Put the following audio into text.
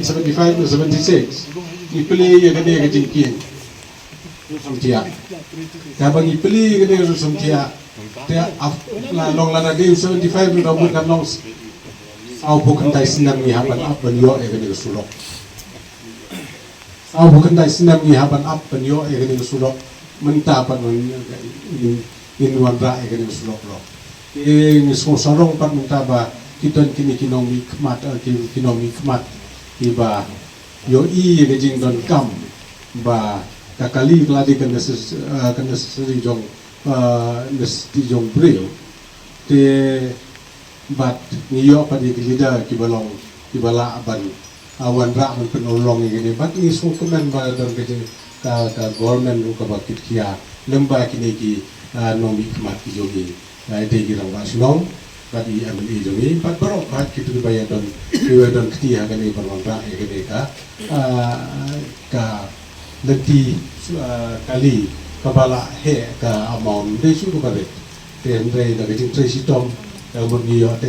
1975 to 76 ipili gani ke jingkin samtia kabang ipili gani samtia dia la long la de 75 do bukan long au bukan dai sinam ni haban up ban yo gani sulok au bukan dai sinam ni haban up ban yo gani sulok menta pan in wandra gani sulok lo in so sarong pan menta ba kiton kini kinomi khmat kinomi khmat iba yo i ke jing don kam ba kakali kladi kan seri jong nes ti jong bril te bat ni yo pa di lida ki balong ki bala ban awan ra man penolong ini bat ni so kemen ba don ke ka government ru ka bakit kia lemba kini ki nomi khmat ki jogi te gi rang ba silong tadi ambil ini, empat berok kat kita bayar don, kita don ketia kan ini berwanda, ini ka leti kali kepala he ka amon, dia suruh kali, dia hendak nak kecing tresi tom, yang berniat